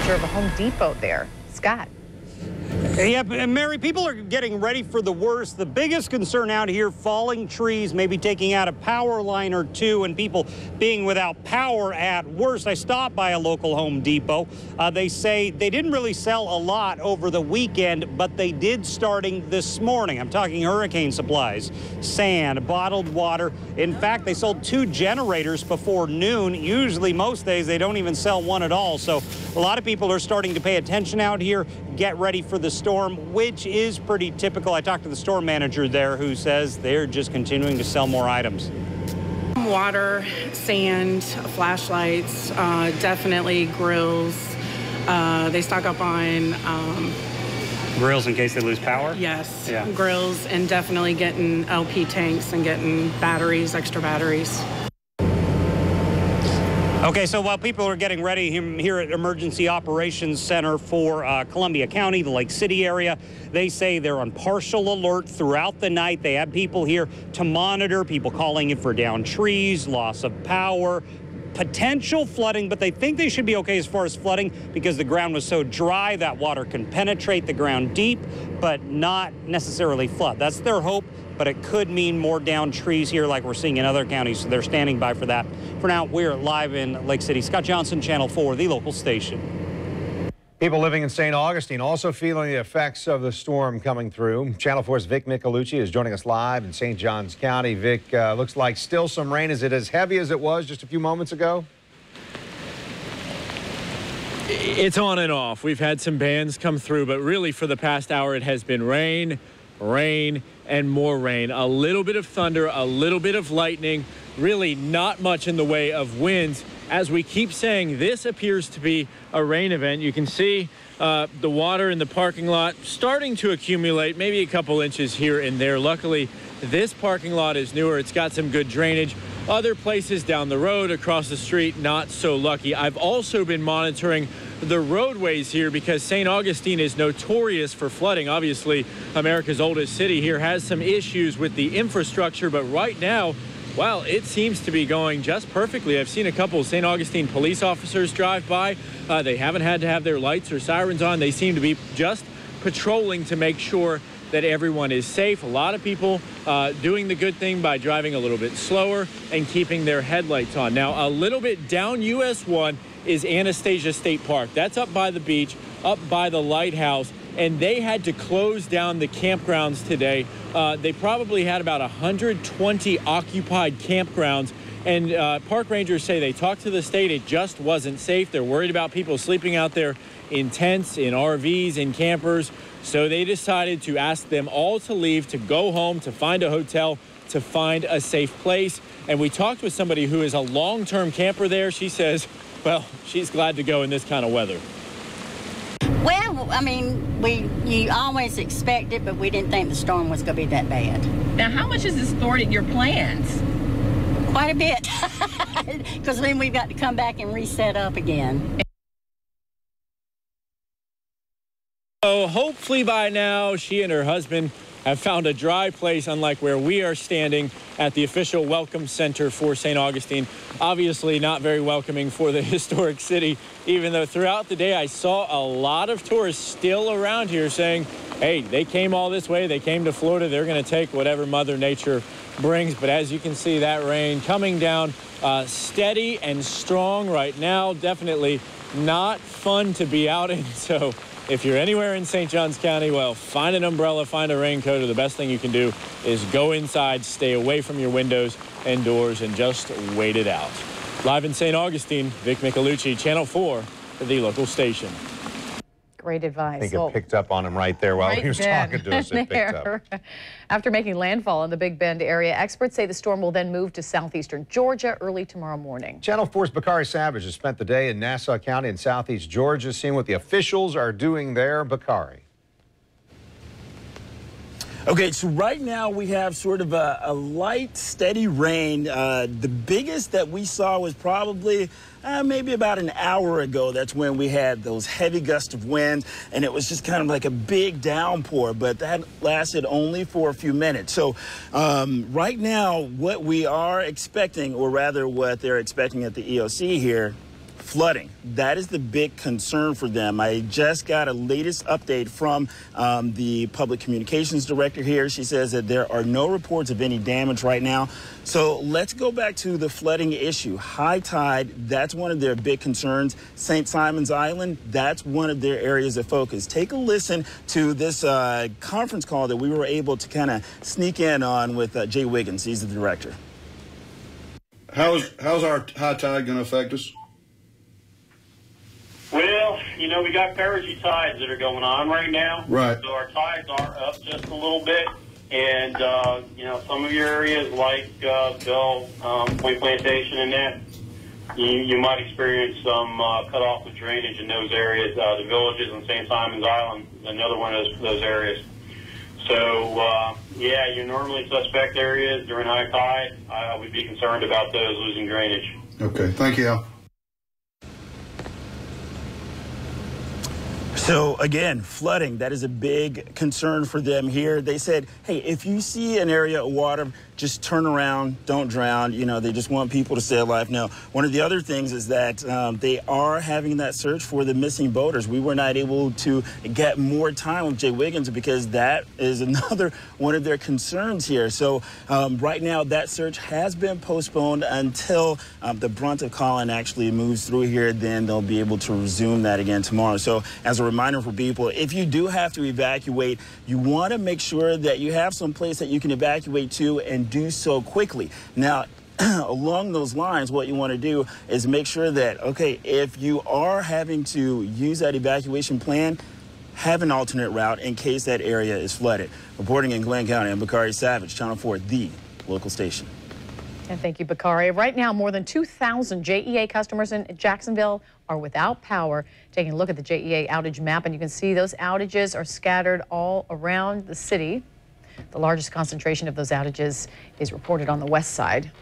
manager of a Home Depot there. Scott. Yeah, and Mary, people are getting ready for the worst. The biggest concern out here, falling trees, maybe taking out a power line or two, and people being without power at worst. I stopped by a local Home Depot. They say they didn't really sell a lot over the weekend, but they did starting this morning. I'm talking hurricane supplies, sand, bottled water. In fact, they sold 2 generators before noon. Usually, most days, they don't even sell one at all. So a lot of people are starting to pay attention out here, get ready for the storm, which is pretty typical. I talked to the store manager there who says they're just continuing to sell more items. Water, sand, flashlights, definitely grills. They stock up on Grills in case they lose power? yes, Yeah. grills, and definitely getting LP tanks and getting batteries, extra batteries. Okay, so while people are getting ready here at Emergency Operations Center for Columbia County, the Lake City area, they say they're on partial alert throughout the night. They have people here to monitor, people calling in for downed trees, loss of power, potential flooding, but they think they should be okay as far as flooding because the ground was so dry that water can penetrate the ground deep, but not necessarily flood. That's their hope, but it could mean more downed trees here like we're seeing in other counties, so they're standing by for that. For now, we're live in Lake City. Scott Johnson, Channel 4, the local station. People living in St. Augustine also feeling the effects of the storm coming through. Channel 4's Vic Micolucci is joining us live in St. Johns County. Vic, looks like still some rain. Is it as heavy as it was just a few moments ago? It's on and off. We've had some bands come through, but really for the past hour, it has been rain, rain, and more rain. A little bit of thunder, a little bit of lightning, really not much in the way of winds. As we keep saying, this appears to be a rain event. You can see the water in the parking lot starting to accumulate, maybe a couple inches here and there. Luckily, this parking lot is newer. It's got some good drainage. Other places down the road, across the street, not so lucky. I've also been monitoring the roadways here because St. Augustine is notorious for flooding. Obviously, America's oldest city here has some issues with the infrastructure, but right now, well, it seems to be going just perfectly. I've seen a couple of St. Augustine police officers drive by. They haven't had to have their lights or sirens on. They seem to be just patrolling to make sure that everyone is safe. A lot of people doing the good thing by driving a little bit slower and keeping their headlights on. Now, a little bit down US 1 is Anastasia State Park. That's up by the beach, up by the lighthouse, and they had to close down the campgrounds today. They probably had about 120 occupied campgrounds, and park rangers say they talked to the state. It just wasn't safe. They're worried about people sleeping out there in tents, in RVs, in campers. So they decided to ask them all to leave, to go home, to find a hotel, to find a safe place. And we talked with somebody who is a long-term camper there. She says, well, she's glad to go in this kind of weather. Well, I mean, you always expect it, but we didn't think the storm was going to be that bad. Now, how much has this thwarted your plans? Quite a bit, because then we've got to come back and reset up again. So hopefully by now, she and her husband have found a dry place, unlike where we are standing at the official welcome center for St. Augustine. Obviously not very welcoming for the historic city, even though throughout the day I saw a lot of tourists still around here saying, hey, they came all this way, they came to Florida, they're going to take whatever Mother Nature brings. But as you can see, that rain coming down steady and strong right now. Definitely not fun to be out in. So if you're anywhere in St. Johns County, well, find an umbrella, find a raincoat, or the best thing you can do is go inside, stay away from your windows and doors, and just wait it out. Live in St. Augustine, Vic Micolucci, Channel 4, the local station. Great advice. I think it picked up on him right there while he was talking to us. It picked up. After making landfall in the Big Bend area, experts say the storm will then move to southeastern Georgia early tomorrow morning. Channel 4's Bakari Savage has spent the day in Nassau County in southeast Georgia, seeing what the officials are doing there. Bakari. Okay, so right now we have sort of a light, steady rain. The biggest that we saw was probably maybe about an hour ago. That's when we had those heavy gusts of wind, and it was just kind of like a big downpour, but that lasted only for a few minutes. So right now, what we are expecting, or rather what they're expecting at the EOC here, flooding. That is the big concern for them. I just got a latest update from the public communications director here. She says that there are no reports of any damage right now. So let's go back to the flooding issue. High tide, that's one of their big concerns. St. Simon's Island, that's one of their areas of focus. Take a listen to this conference call that we were able to kind of sneak in on with Jay Wiggins. He's the director. How's our high tide going to affect us? Well, you know, we got perigee tides that are going on right now. Right. So our tides are up just a little bit. And, you know, some of your areas like Bell, Point Plantation and that, you might experience some cutoff of drainage in those areas. The Villages and St. Simon's Island, another one of those areas. So, yeah, your normally suspect areas during high tide, I would be concerned about those losing drainage. Okay, thank you, Al. So again, flooding, that is a big concern for them here. They said, hey, if you see an area of water, just turn around, don't drown. You know, they just want people to stay alive. Now, one of the other things is that they are having that search for the missing boaters. We were not able to get more time with Jay Wiggins because that is another one of their concerns here. So right now, that search has been postponed until the brunt of Colin actually moves through here. Then they'll be able to resume that again tomorrow. So as a reminder for people, if you do have to evacuate, you want to make sure that you have some place that you can evacuate to and do so quickly. Now, along those lines, what you want to do is make sure that, okay, if you are having to use that evacuation plan, have an alternate route in case that area is flooded. Reporting in Glenn County, I'm Bakari Savage, Channel 4, the local station. And thank you, Bakari. Right now, more than 2,000 JEA customers in Jacksonville are without power. Taking a look at the JEA outage map, and you can see those outages are scattered all around the city. The largest concentration of those outages is reported on the west side.